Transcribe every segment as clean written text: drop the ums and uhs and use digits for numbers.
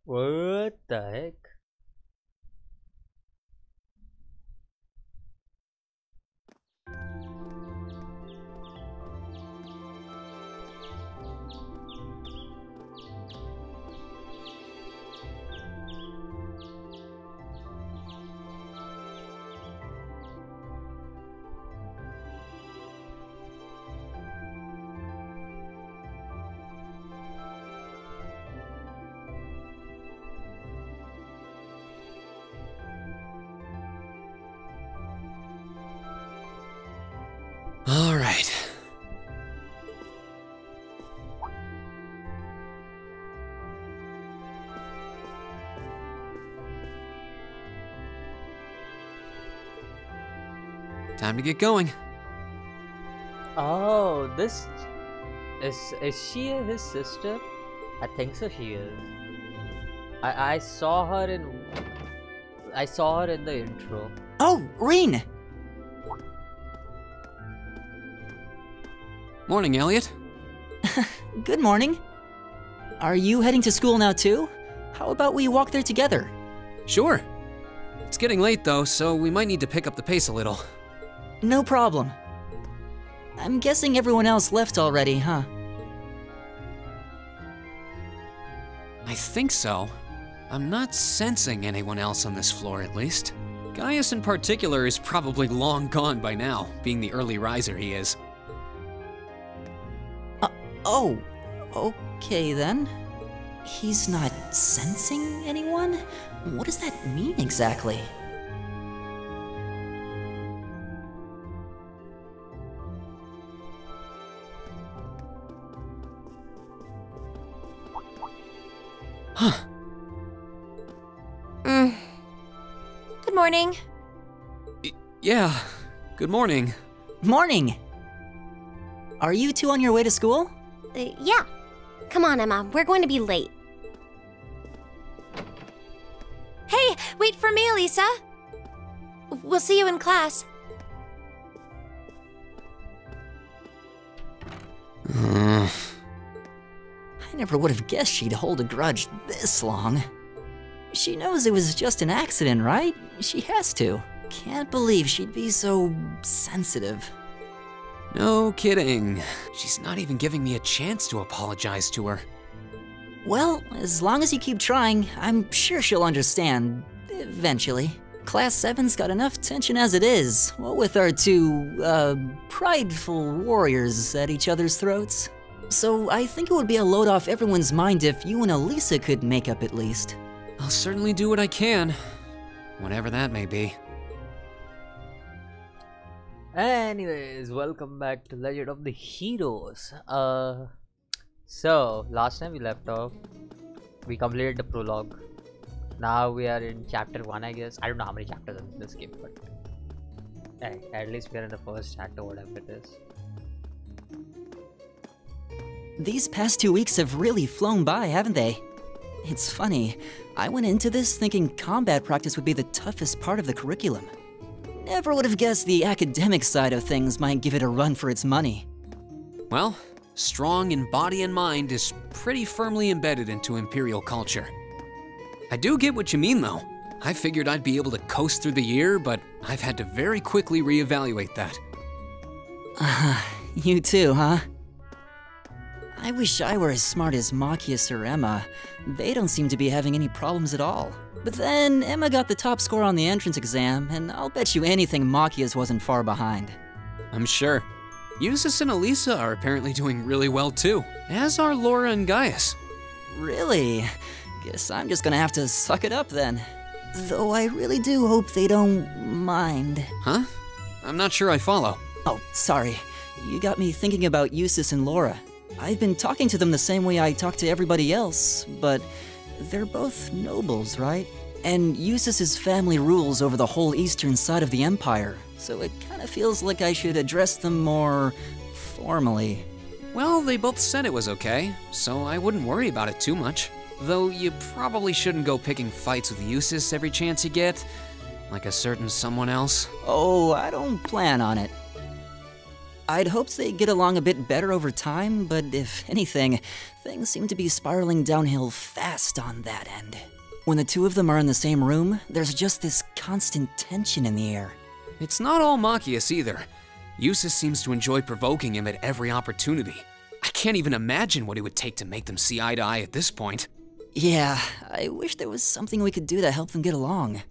What the heck? All right. Time to get going. Oh, this is she his sister? I think so. She is. I saw her in the intro. Oh, Rean! Morning, Elliot. Good morning. Are you heading to school now too? How about we walk there together? Sure. It's getting late though, so we might need to pick up the pace a little. No problem. I'm guessing everyone else left already, huh? I think so. I'm not sensing anyone else on this floor, at least. Gaius in particular is probably long gone by now, being the early riser he is. Oh, okay then. He's not sensing anyone? What does that mean exactly? Huh. Good morning. Yeah, good morning. Morning! Are you two on your way to school? Yeah. Come on, Emma. We're going to be late. Hey, wait for me, Elisa. We'll see you in class. I never would have guessed she'd hold a grudge this long. She knows it was just an accident, right? She has to. Can't believe she'd be so sensitive. No kidding. She's not even giving me a chance to apologize to her. Well, as long as you keep trying, I'm sure she'll understand. Eventually. Class 7's got enough tension as it is, what with our two, prideful warriors at each other's throats. So I think it would be a load off everyone's mind if you and Elisa could make up at least. I'll certainly do what I can, whatever that may be. Anyways, welcome back to Legend of the Heroes. So last time we left off, we completed the prologue. Now we are in chapter 1, I guess. I don't know how many chapters in this game, but hey, at least we are in the first act or whatever it is. These past 2 weeks have really flown by, haven't they? It's funny, I went into this thinking combat practice would be the toughest part of the curriculum. Never would have guessed the academic side of things might give it a run for its money. Well, strong in body and mind is pretty firmly embedded into Imperial culture. I do get what you mean though. I figured I'd be able to coast through the year, but I've had to very quickly reevaluate that. You too, huh? I wish I were as smart as Machias or Emma. They don't seem to be having any problems at all. But then, Emma got the top score on the entrance exam, and I'll bet you anything Machias wasn't far behind. I'm sure. Eustace and Elisa are apparently doing really well too, as are Laura and Gaius. Really? Guess I'm just gonna have to suck it up then. Though I really do hope they don't mind. Huh? I'm not sure I follow. Oh, sorry. You got me thinking about Eustace and Laura. I've been talking to them the same way I talk to everybody else, but they're both nobles, right? And Eustace's family rules over the whole eastern side of the Empire, so it kind of feels like I should address them more formally. Well, they both said it was okay, so I wouldn't worry about it too much. Though you probably shouldn't go picking fights with Eustace every chance you get, like a certain someone else. Oh, I don't plan on it. I'd hoped they'd get along a bit better over time, but if anything, things seem to be spiraling downhill fast on that end. When the two of them are in the same room, there's just this constant tension in the air. It's not all Machias either. Eustace seems to enjoy provoking him at every opportunity. I can't even imagine what it would take to make them see eye to eye at this point. Yeah, I wish there was something we could do to help them get along.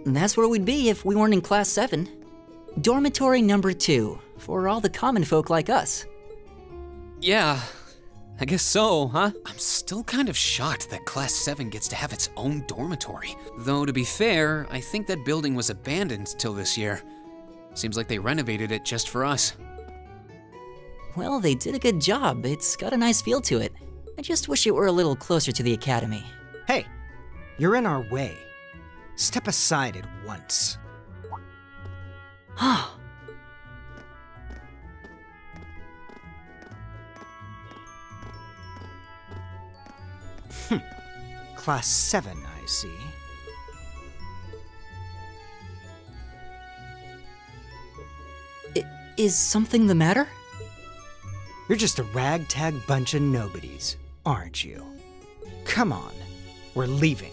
And that's where we'd be if we weren't in Class 7. Dormitory number 2, for all the common folk like us. Yeah, I guess so, huh? I'm still kind of shocked that Class 7 gets to have its own dormitory. Though, to be fair, I think that building was abandoned till this year. Seems like they renovated it just for us. Well, they did a good job. It's got a nice feel to it. I just wish it were a little closer to the academy. Hey, you're in our way. Step aside at once. Class 7, I see. Is something the matter? You're just a ragtag bunch of nobodies, aren't you? Come on, we're leaving.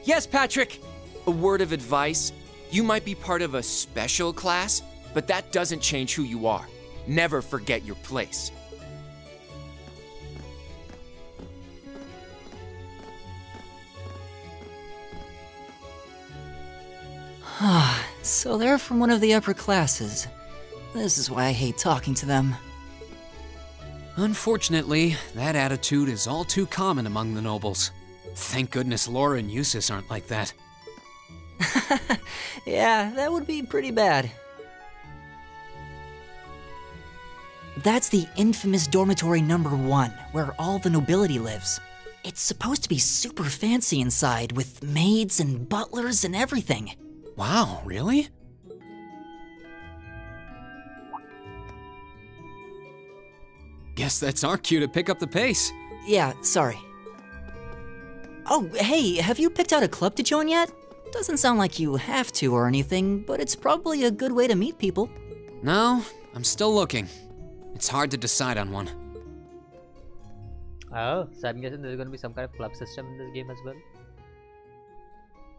Yes, Patrick! A word of advice. You might be part of a special class, but that doesn't change who you are. Never forget your place. So they're from one of the upper classes. This is why I hate talking to them. Unfortunately, that attitude is all too common among the nobles. Thank goodness Laura and Eustace aren't like that. Yeah, that would be pretty bad. That's the infamous dormitory number 1, where all the nobility lives. It's supposed to be super fancy inside, with maids and butlers and everything. Wow, really? Guess that's our cue to pick up the pace. Yeah, sorry. Oh, hey, have you picked out a club to join yet? Doesn't sound like you have to or anything, but it's probably a good way to meet people. No, I'm still looking. It's hard to decide on one. Oh, so I'm guessing there's gonna be some kind of club system in this game as well.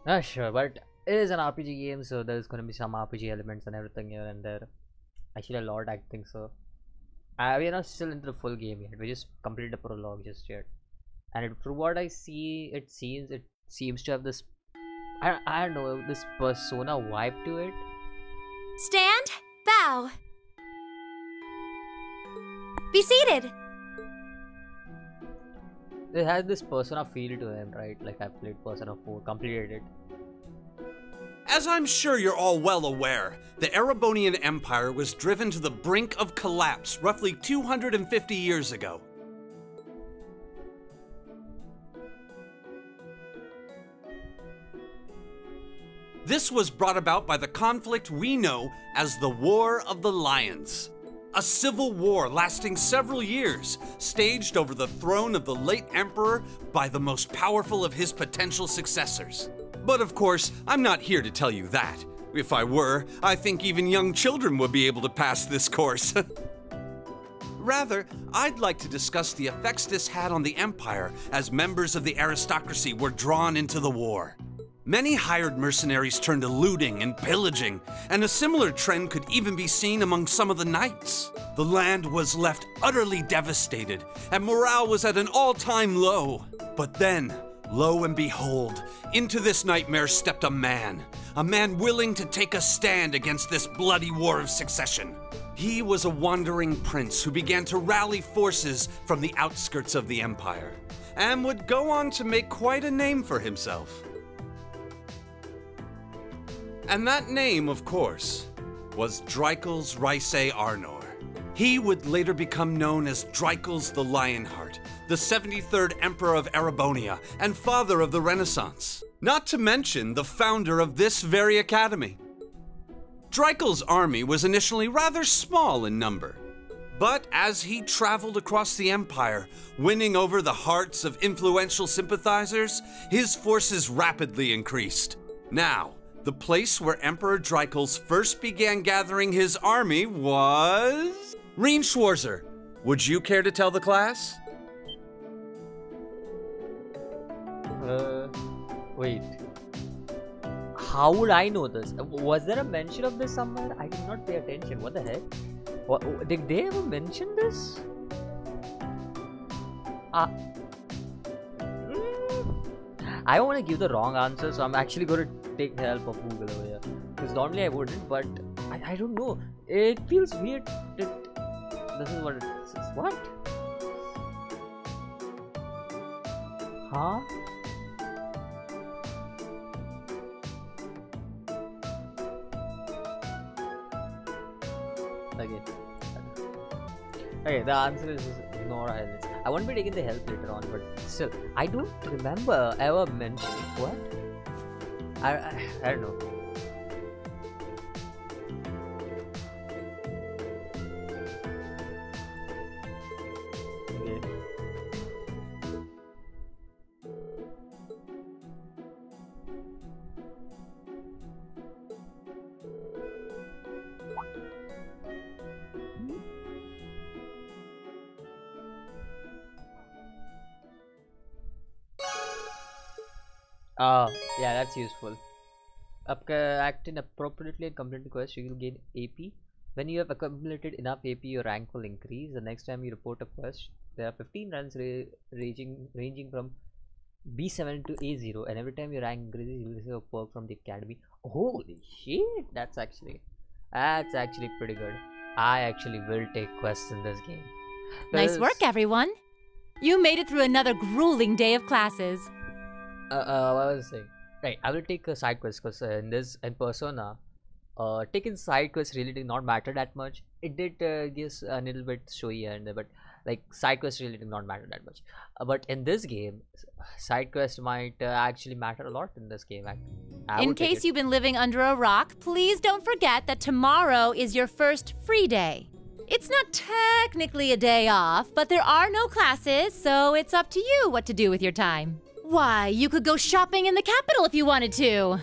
Not sure, but it is an RPG game, so there's gonna be some RPG elements and everything here and there. Actually, a lot, I think so. We are not still into the full game yet. We just completed the prologue just yet, and from what I see, it seems to have this. I don't know, this Persona vibe to it. Stand, bow. Be seated. It has this Persona feel to them, right? Like I played Persona 4, completed it. As I'm sure you're all well aware, the Erebonian Empire was driven to the brink of collapse roughly 250 years ago. This was brought about by the conflict we know as the War of the Lions. A civil war lasting several years, staged over the throne of the late emperor by the most powerful of his potential successors. But of course, I'm not here to tell you that. If I were, I think even young children would be able to pass this course. Rather, I'd like to discuss the effects this had on the Empire as members of the aristocracy were drawn into the war. Many hired mercenaries turned to looting and pillaging, and a similar trend could even be seen among some of the knights. The land was left utterly devastated, and morale was at an all-time low. But then, lo and behold, into this nightmare stepped a man willing to take a stand against this bloody war of succession. He was a wandering prince who began to rally forces from the outskirts of the Empire, and would go on to make quite a name for himself. And that name, of course, was Drycles Rhysei Arnor. He would later become known as Drycles the Lionheart, the 73rd Emperor of Erebonia and father of the Renaissance, not to mention the founder of this very academy. Drycles' army was initially rather small in number, But as he traveled across the Empire, winning over the hearts of influential sympathizers, his forces rapidly increased. Now, the place where Emperor Dreikel's first began gathering his army was... Rean Schwarzer, would you care to tell the class? Wait. How would I know this? Was there a mention of this somewhere? I did not pay attention. What the heck? Did they ever mention this? I don't want to give the wrong answer, so I'm actually going to take the help of Google over here. Because normally I wouldn't, but I don't know. It feels weird that this is what it is. What? Huh? Okay, the answer is ignore help. I won't be taking the help later on, but still, I don't remember ever mentioning what. I don't know. Okay. Yeah, that's useful. Act inappropriately and complete the quest, you will gain AP. When you have accumulated enough AP, your rank will increase. The next time you report a quest, there are 15 runs ranging from B7 to A0, and every time your rank increases, you will receive a perk from the academy. Holy shit! That's actually pretty good. I actually will take quests in this game. Nice work, everyone. You made it through another grueling day of classes. What was I saying? Right, I will take a side quest because in Persona, taking side quests really did not matter that much. It did give a little bit showy here and there, but like side quests really did not matter that much. But in this game, side quests might actually matter a lot in this game. In case you've been living under a rock, please don't forget that tomorrow is your first free day. It's not technically a day off, but there are no classes, so it's up to you what to do with your time. Why, you could go shopping in the capital if you wanted to.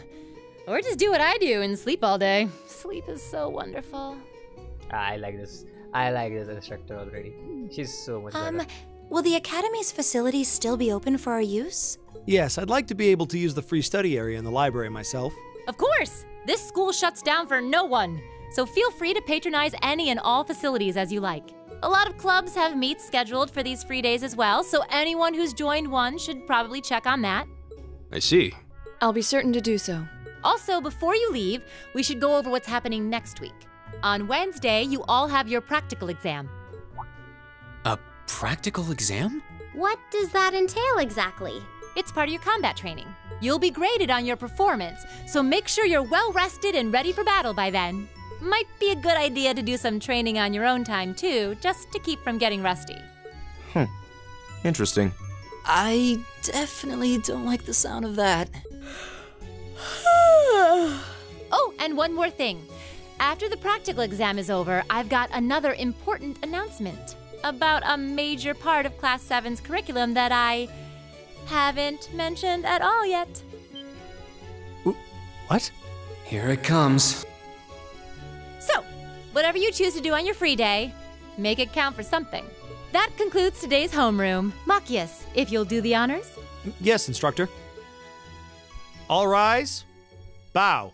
Or just do what I do and sleep all day. Sleep is so wonderful. I like this instructor already. She's so much better. Will the Academy's facilities still be open for our use? Yes, I'd like to be able to use the free study area in the library myself. Of course! This school shuts down for no one, so feel free to patronize any and all facilities as you like. A lot of clubs have meets scheduled for these free days as well, so anyone who's joined one should probably check on that. I see. I'll be certain to do so. Also, before you leave, we should go over what's happening next week. On Wednesday, you all have your practical exam. A practical exam? What does that entail exactly? It's part of your combat training. You'll be graded on your performance, so make sure you're well rested and ready for battle by then. Might be a good idea to do some training on your own time too, just to keep from getting rusty. Interesting. I definitely don't like the sound of that. Oh, and one more thing. After the practical exam is over, I've got another important announcement about a major part of Class 7's curriculum that I haven't mentioned at all yet. What? Here it comes. So, whatever you choose to do on your free day, make it count for something. That concludes today's homeroom. Machias, if you'll do the honors. Yes, instructor. All rise. Bow.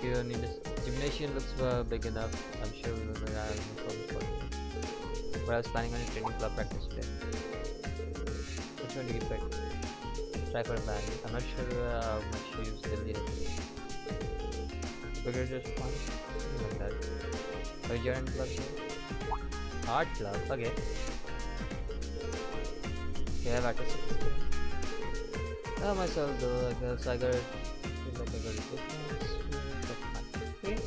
You don't need this. Gymnasium looks big enough. I'm sure we will have but I was planning on a training club practice today. Which one do you pick? Try for a band. I'm not sure how much you still need. Figure just one. Something like that. What is your end club here? Art club, okay. Okay, I have artistic. myself though, I guess I got feel like I got resistance. Okay.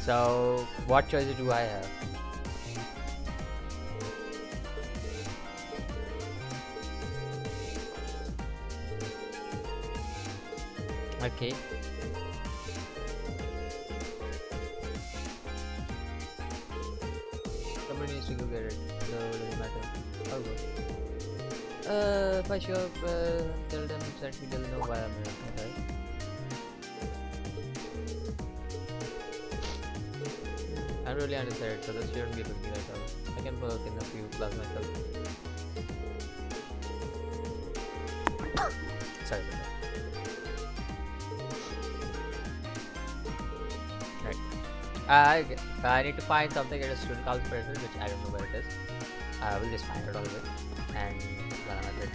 So, what choices do I have? Okay. Somebody needs to go get it, so it doesn't matter. I'll go. If I show up, tell them that we don't know why I'm here, okay? I'm really undecided, so this shouldn't be a big deal at all. I can work in a few plus myself. Sorry about that. I need to find something at a student council president, which I don't know where it is. We'll just find it all the way. And when I'm at it.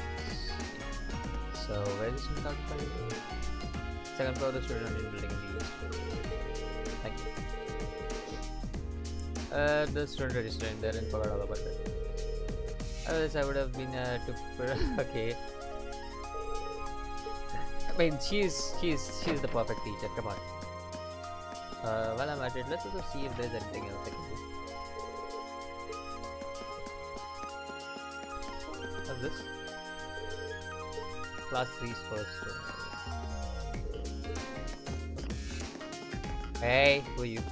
So, where is the student council president? Second floor of the student union building in the east. Thank you. The student register in there and forgot all about it. Otherwise, I would have been okay. I mean, she's the perfect teacher. Come on. While I'm at it, let's also see if there's anything else I can do. What's this? Class 3's first room. Hey, who are you?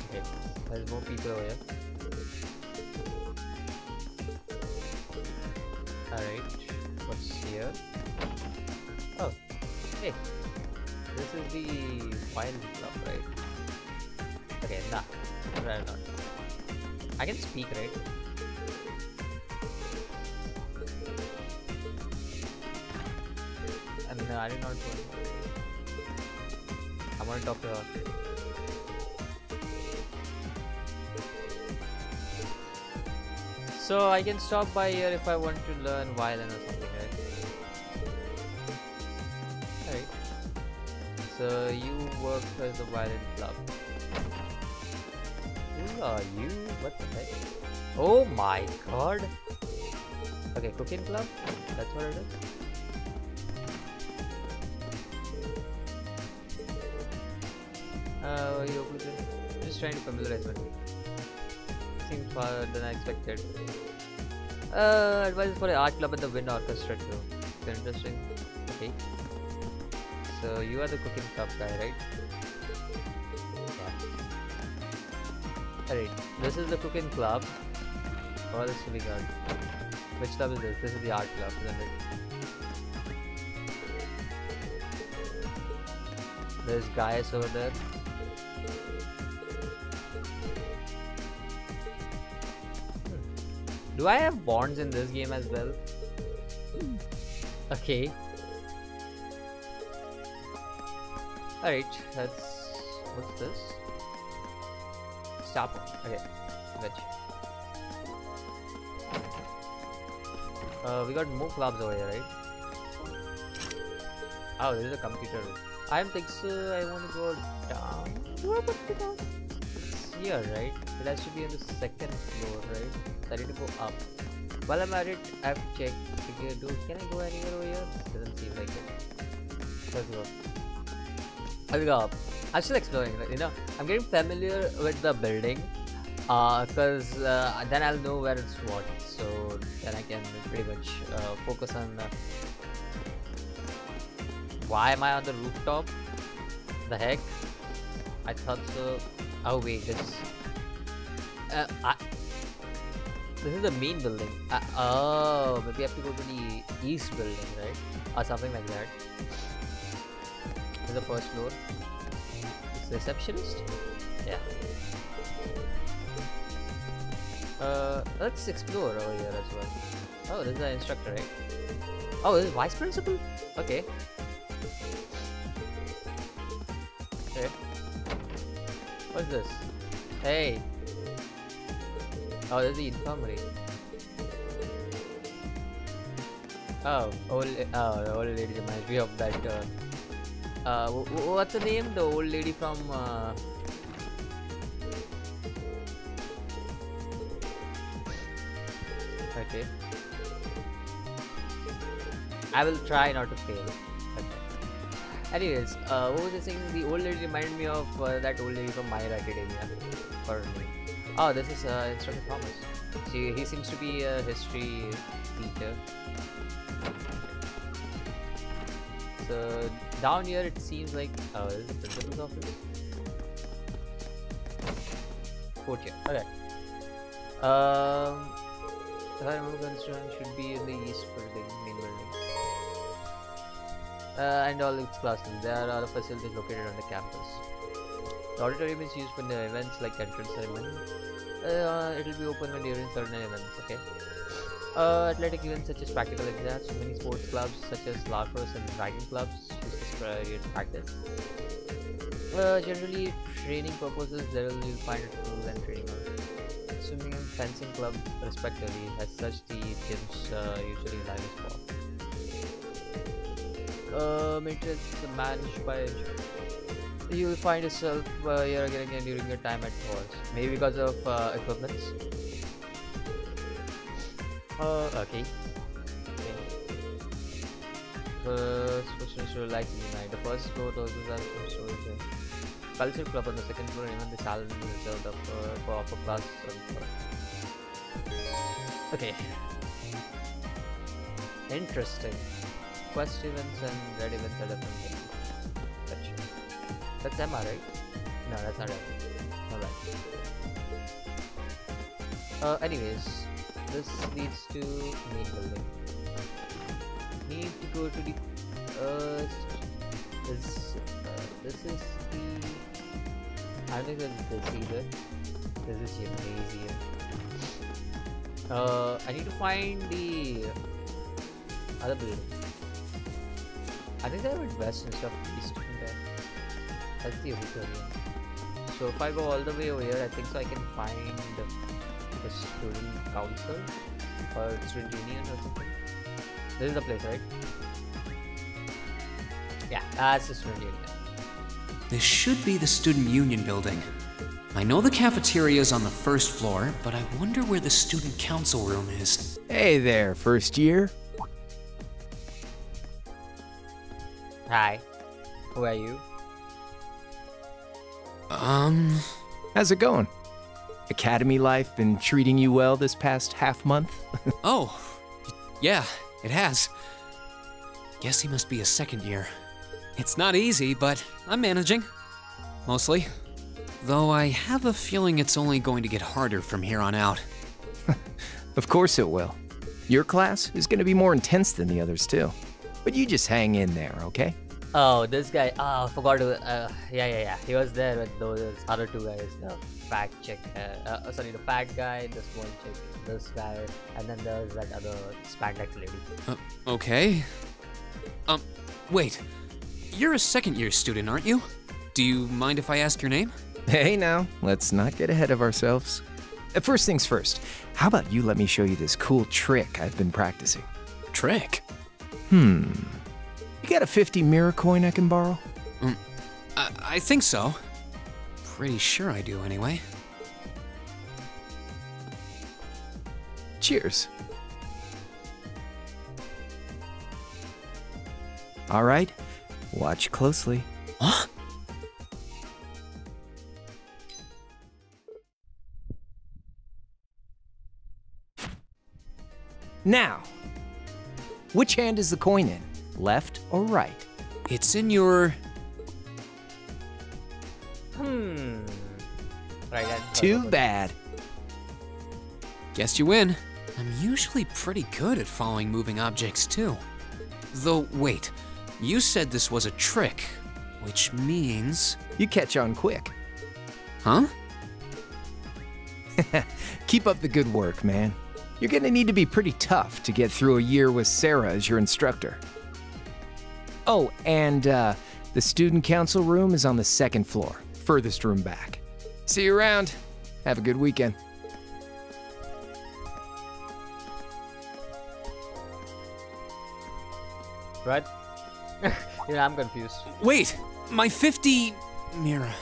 Okay, there's more people over here. Alright, what's here? Oh, hey, this is the wild club, right? Okay, nah, rather not. I can speak, right? And no, I did not want. I want to talk to her. So I can stop by here if I want to learn violin or something, right? Alright. So you work as a violin club. Who are you? What the heck? Oh my god! Okay, cooking club? That's what it is? You just trying to familiarize myself. Seems farther than I expected. Advice for the art club and the wind orchestra too. It's interesting. Okay. So you are the cooking club guy, right? Yeah. Alright. This is the cooking club. Oh, this will be good. Which club is this? This is the art club, isn't it? There's guys over there. Do I have bonds in this game as well? Okay. Alright, that's... what's this? Stop. Okay, gotcha. We got more clubs over here, right? Oh, this is a computer room. I don't think so. I want to go down. It's here, right? It has to be on the second floor, right? So I need to go up. While I'm at it, I have to check. Can I go anywhere over here? Doesn't seem like it. Let's go. I'll go up. I'm still exploring, you know. I'm getting familiar with the building, because then I'll know where it's what. So then I can pretty much focus on. Why am I on the rooftop? The heck? I thought so. Oh wait, this is the main building. Oh, maybe I have to go to the east building, right? Or something like that. This is the first floor. It's the receptionist? Yeah. Let's explore over here as well. Oh, this is the instructor, right? Oh, this is vice principal? Okay. Okay. What's this? Hey. Oh, this is the infirmary. Oh, the old lady reminds me of that What's the name? The old lady from. Okay. I will try not to fail. Okay. Anyways, what was I saying? The old lady reminded me of that old lady from My Hero Academia. Oh, this is Instructor Thomas. He seems to be a history teacher. So down here it seems like this is the principal's office. Court here. Okay. If I remember, construction should be in the east building, main building. And all its classes. There are other facilities located on the campus. The auditorium is used for the events like entrance ceremony. It will be open when during certain events. Okay. Athletic events such as practical exams, many sports clubs such as lacrosse and dragon clubs use this practice. Generally, training purposes, you'll find a pool and training hall. Swimming and fencing club, respectively. As such, the gyms usually lie for. Maintenance managed by. You will find yourself here again during your time at Thors. Maybe because of equipments. Okay. First, relaxing tonight. The first floor houses are from storage. Culture club on the second floor, even the salon is reserved up for upper class. Okay. Interesting. Quest events and red events are different things. That's Emma, right? No, that's not right. Alright. Anyways, this leads to main building. Need to go to the this is the. I don't think that's this either. This is gymnasium. I need to find the other building. I think they went west instead of east from there. That's the auditorium. So if I go all the way over here, I think so I can find the student council or student union or something. This is the place, right? Yeah, that's the student union. This should be the student union building. I know the cafeteria is on the first floor, but I wonder where the student council room is. Hey there, first year. Hi. Who are you? How's it going? Academy life been treating you well this past half month? Oh, yeah, it has. Guess he must be a second year. It's not easy, but I'm managing. Mostly. Though I have a feeling it's only going to get harder from here on out. Of course it will. Your class is going to be more intense than the others too. But you just hang in there, okay? Oh, this guy. Oh, I forgot to. Yeah. He was there with those other two guys. The fat chick. Sorry, the fat guy, the small chick, this guy, and then there's that other spandex lady. Okay. Wait. You're a second year student, aren't you? Do you mind if I ask your name? Hey now, let's not get ahead of ourselves. First things first, how about you let me show you this cool trick I've been practicing? Trick? You got a 50 mirror coin I can borrow? I think so. Pretty sure I do anyway. Cheers. All right, watch closely. Huh? Now, which hand is the coin in? Left or right? It's in your... Right hand. Too bad. Guess you win. I'm usually pretty good at following moving objects too. Though, wait. You said this was a trick, which means... You catch on quick. Huh? Keep up the good work, man. You're gonna need to be pretty tough to get through a year with Sarah as your instructor. Oh, and the student council room is on the second floor, furthest room back. See you around. Have a good weekend. Right? Even I'm confused. Wait, my 50 Mira.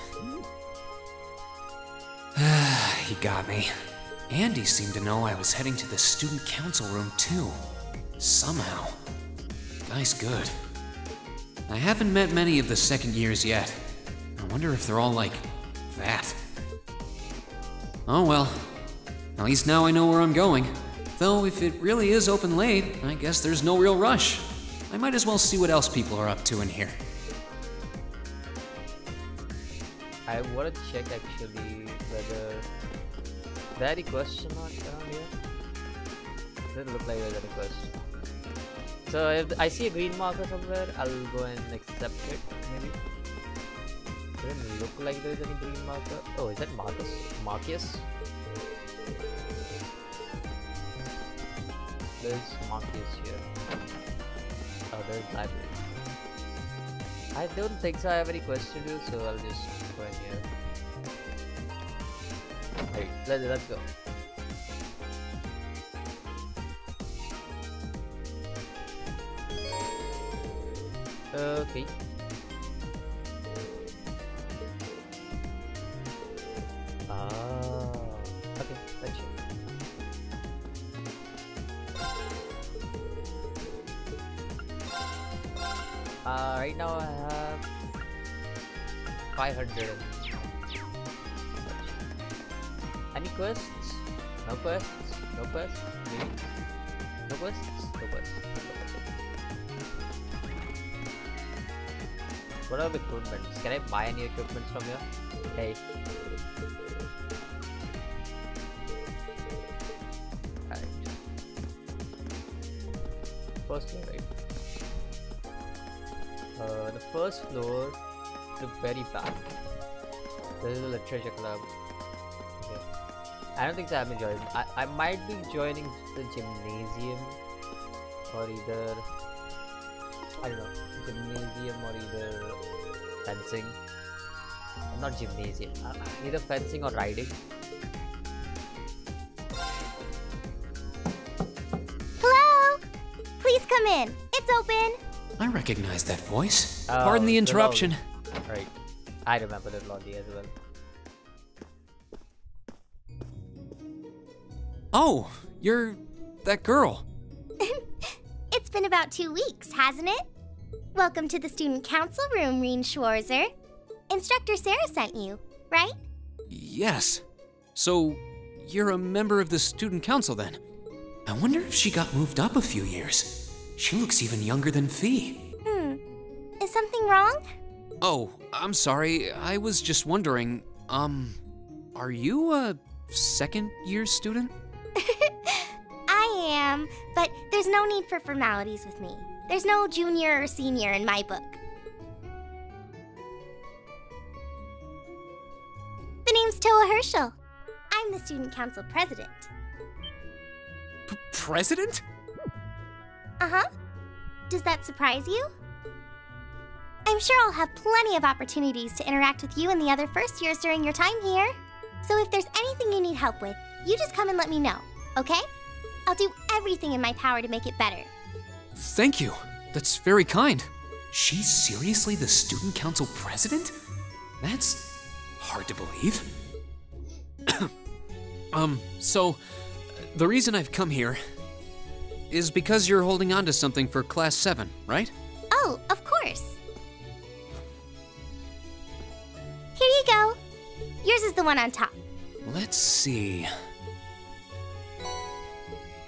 He got me. And he seemed to know I was heading to the student council room too. Somehow. Guy's good. I haven't met many of the second years yet. I wonder if they're all like that. Oh well. At least now I know where I'm going. Though if it really is open late, I guess there's no real rush. I might as well see what else people are up to in here. I want to check actually whether there are any question marks around here. Doesn't look like there's any question. So if I see a green marker somewhere, I'll go and accept it maybe. Doesn't look like there's any green marker. Oh, is that Marcus? Marcus? There's Marcus here. Oh, there's library. I don't think so I have any question to do, so I'll just go in here. Alright, let's go. Okay. Okay, that's it. Right now I have 500. Any quests? No quests? No quests? Maybe? No quests? No quests. What are the equipments? Can I buy any equipment from here? Hey. Alright. First floor, right? The first floor, the very back. This is the literature club. Okay. I don't think so I'm joining. I might be joining the gymnasium or either, I don't know, gymnasium or either fencing. Not gymnasium, either fencing or riding. Hello? Please come in. It's open. I recognize that voice. Pardon the interruption. Right. I remember the lobby as well. Oh, you're that girl. It's been about 2 weeks, hasn't it? Welcome to the student council room, Rean Schwarzer. Instructor Sarah sent you, right? Yes. So, you're a member of the student council then? I wonder if she got moved up a few years. She looks even younger than Fee. Is something wrong? Oh, I'm sorry. I was just wondering, are you a second-year student? I am, but there's no need for formalities with me. There's no junior or senior in my book. The name's Toa Herschel. I'm the student council president. President? Uh-huh. Does that surprise you? I'm sure I'll have plenty of opportunities to interact with you and the other first years during your time here. So if there's anything you need help with, you just come and let me know, okay? I'll do everything in my power to make it better. Thank you. That's very kind. She's seriously the student council president? That's hard to believe. So, the reason I've come here is because you're holding on to something for Class 7, right? Oh, of course. Here you go. Yours is the one on top. Let's see.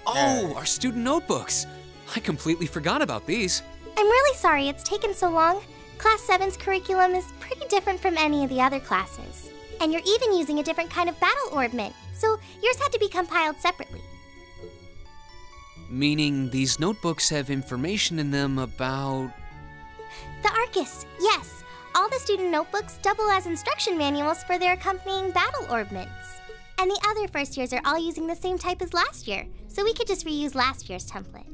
Oh, our student notebooks. I completely forgot about these. I'm really sorry it's taken so long. Class 7's curriculum is pretty different from any of the other classes. And you're even using a different kind of battle orbment, so yours had to be compiled separately. Meaning these notebooks have information in them about... The Arcus, yes. All the student notebooks double as instruction manuals for their accompanying battle orbments. And the other first years are all using the same type as last year, so we could just reuse last year's template.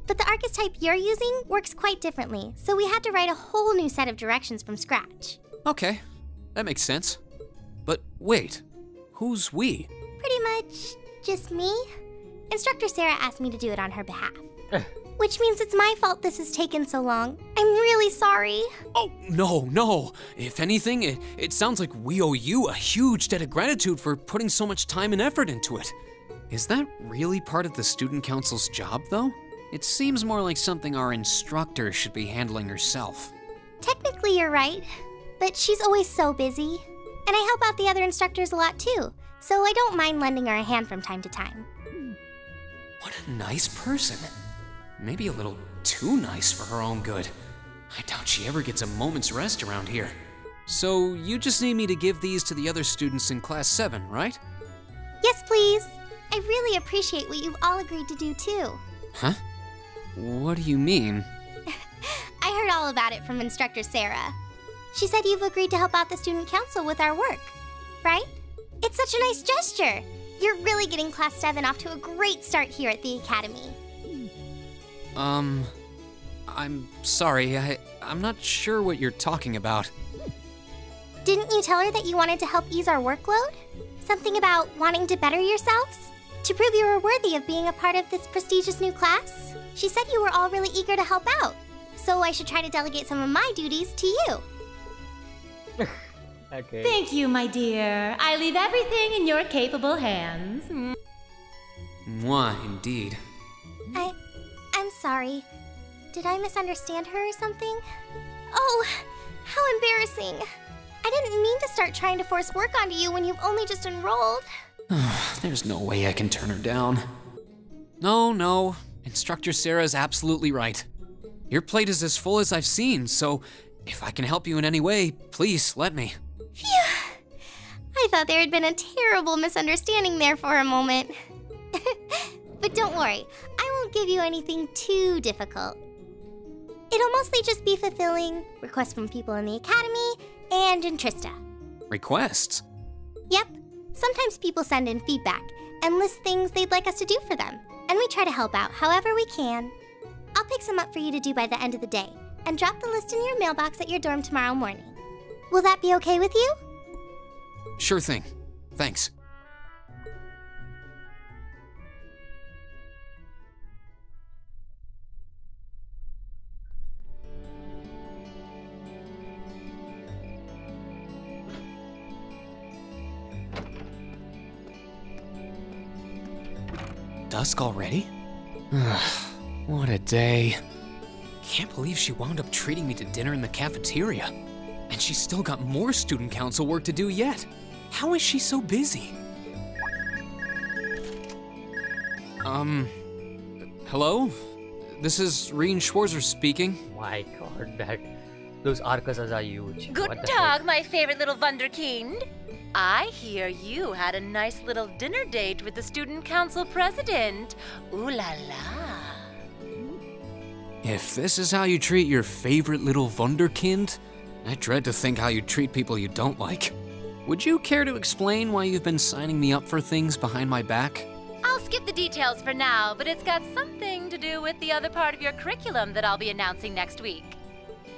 But the Arcus type you're using works quite differently, so we had to write a whole new set of directions from scratch. Okay, that makes sense. But wait, who's we? Pretty much just me. Instructor Sarah asked me to do it on her behalf. Which means it's my fault this has taken so long. I'm really sorry. Oh, no. If anything, it sounds like we owe you a huge debt of gratitude for putting so much time and effort into it. Is that really part of the student council's job, though? It seems more like something our instructor should be handling herself. Technically, you're right. But she's always so busy. And I help out the other instructors a lot, too. So I don't mind lending her a hand from time to time. What a nice person. Maybe a little too nice for her own good. I doubt she ever gets a moment's rest around here. So you just need me to give these to the other students in Class 7, right? Yes, please. I really appreciate what you've all agreed to do, too. Huh? What do you mean? I heard all about it from Instructor Sarah. She said you've agreed to help out the student council with our work, right? It's such a nice gesture. You're really getting Class 7 off to a great start here at the Academy. I'm sorry, I'm not sure what you're talking about. Didn't you tell her that you wanted to help ease our workload? Something about wanting to better yourselves? To prove you were worthy of being a part of this prestigious new class? She said you were all really eager to help out, so I should try to delegate some of my duties to you. Okay. Thank you, my dear. I leave everything in your capable hands. Mwah, indeed. I'm sorry. Did I misunderstand her or something? Oh, how embarrassing. I didn't mean to start trying to force work onto you when you've only just enrolled. There's no way I can turn her down. No. Instructor Sarah's absolutely right. Your plate is as full as I've seen, so if I can help you in any way, please let me. Phew. I thought there had been a terrible misunderstanding there for a moment. But don't worry, I won't give you anything too difficult. It'll mostly just be fulfilling requests from people in the Academy and in Trista. Requests? Yep. Sometimes people send in feedback and list things they'd like us to do for them, and we try to help out however we can. I'll pick some up for you to do by the end of the day, and drop the list in your mailbox at your dorm tomorrow morning. Will that be okay with you? Sure thing. Thanks. Dusk already? What a day. Can't believe she wound up treating me to dinner in the cafeteria. And she's still got more student council work to do yet. How is she so busy? Hello? This is Rean Schwarzer speaking. My god, those Arcuses are huge. What Guten the Tag, heck? my favorite little Wunderkind. I hear you had a nice little dinner date with the student council president. Ooh la la. If this is how you treat your favorite little Wunderkind, I dread to think how you treat people you don't like. Would you care to explain why you've been signing me up for things behind my back? I'll skip the details for now, but it's got something to do with the other part of your curriculum that I'll be announcing next week.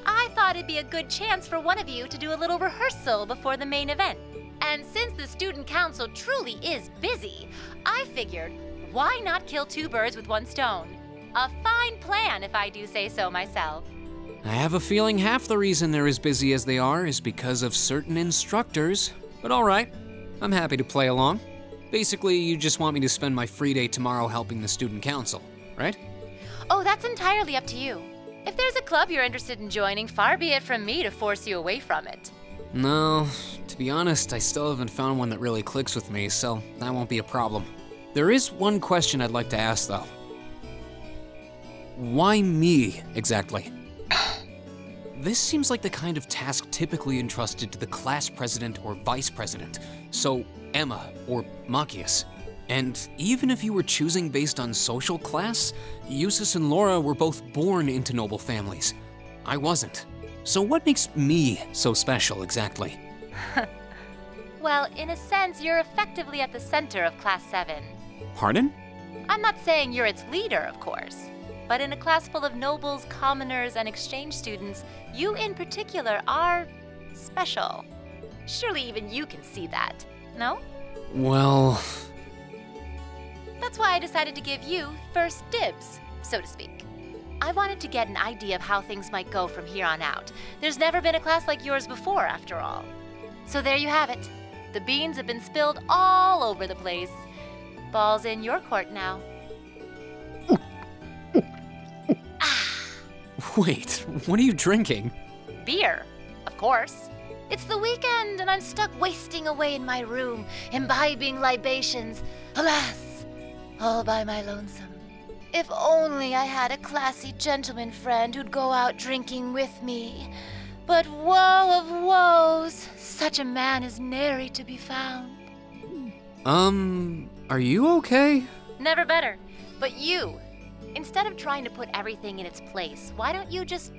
I thought it'd be a good chance for one of you to do a little rehearsal before the main event. And since the student council truly is busy, I figured, why not kill two birds with one stone? A fine plan, if I do say so myself. I have a feeling half the reason they're as busy as they are is because of certain instructors. But all right, I'm happy to play along. Basically, you just want me to spend my free day tomorrow helping the student council, right? Oh, that's entirely up to you. If there's a club you're interested in joining, far be it from me to force you away from it. No, to be honest, I still haven't found one that really clicks with me, so that won't be a problem. There is one question I'd like to ask, though. Why me, exactly? This seems like the kind of task typically entrusted to the class president or vice president, so Emma or Machias. And even if you were choosing based on social class, Eustace and Laura were both born into noble families. I wasn't. So what makes me so special, exactly? Well, in a sense, you're effectively at the center of Class 7. Pardon? I'm not saying you're its leader, of course. But in a class full of nobles, commoners, and exchange students, you in particular are special. Surely even you can see that, no? Well... That's why I decided to give you first dibs, so to speak. I wanted to get an idea of how things might go from here on out. There's never been a class like yours before, after all. So there you have it. The beans have been spilled all over the place. Ball's in your court now. Wait, what are you drinking? Beer, of course. It's the weekend and I'm stuck wasting away in my room, imbibing libations. Alas, all by my lonesome. If only I had a classy gentleman friend who'd go out drinking with me. But woe of woes, such a man is nary to be found. Are you okay? Never better. But you, instead of trying to put everything in its place, why don't you just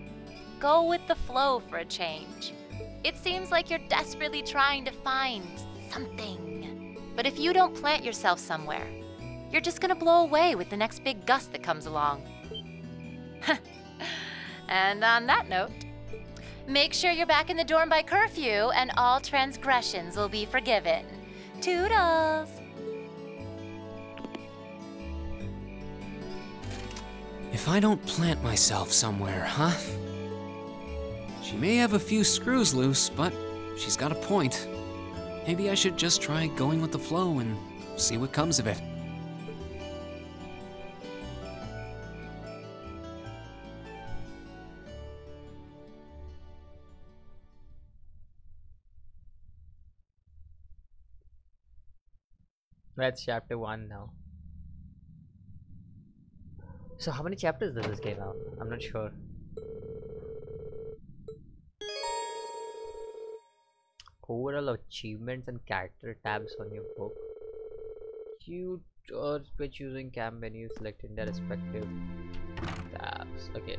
go with the flow for a change? It seems like you're desperately trying to find something. But if you don't plant yourself somewhere, you're just gonna blow away with the next big gust that comes along. And on that note, make sure you're back in the dorm by curfew and all transgressions will be forgiven. Toodles! If I don't plant myself somewhere, huh? She may have a few screws loose, but she's got a point. Maybe I should just try going with the flow and see what comes of it. That's chapter 1 now. So how many chapters does this game have? I'm not sure. Overall achievements and character tabs on your book. You or by choosing camp menus, selecting their respective tabs. Okay.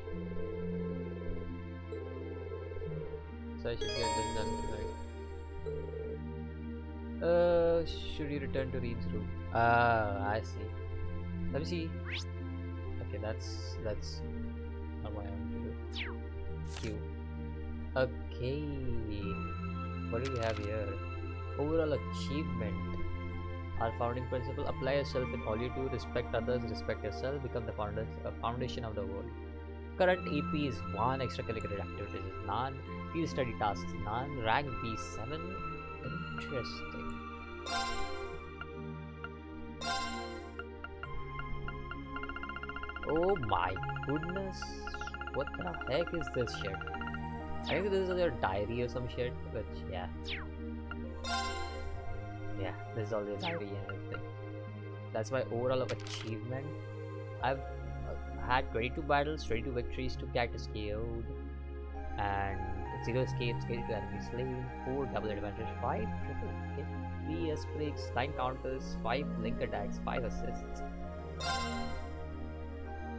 So I should get this done tonight. Should you return to Rean's room? I see. Let me see. Okay, that's how I want to do. Q. Okay. What do we have here? Overall achievement. Our founding principle: apply yourself in all you do, respect others, respect yourself, become the foundation of the world. Current AP is 1, extracurricular activities is none, field study tasks none, rank B7. Interesting. Oh my goodness, what the heck is this shit? I think this is your diary or some shit, but yeah. Yeah, this is all your diary and everything. That's my overall of achievement. I've had 22 battles, 22 victories, 2 characters KO'd, and 0 escapes, 2 enemies slain, 4 double advantage, 5 triple hit, 3 S breaks, 9 counters, 5 link attacks, 5 assists.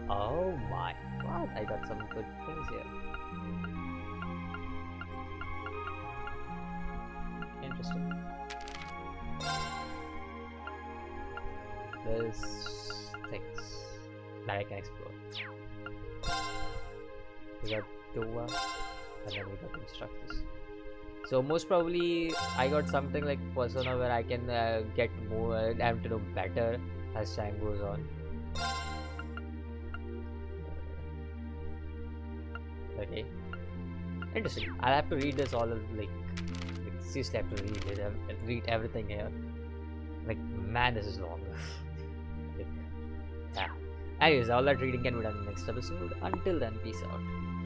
Oh my god, I got some good things here. Interesting. There's things that I can explore. We got Dova, and then we got instructors. So most probably I got something like Persona where I can get more and to know better as time goes on. Okay, interesting. I'll have to read this all like seriously have to read it and read everything here. Like man, this is long. Like, yeah. Anyways, all that reading can be done in the next episode. Until then, peace out.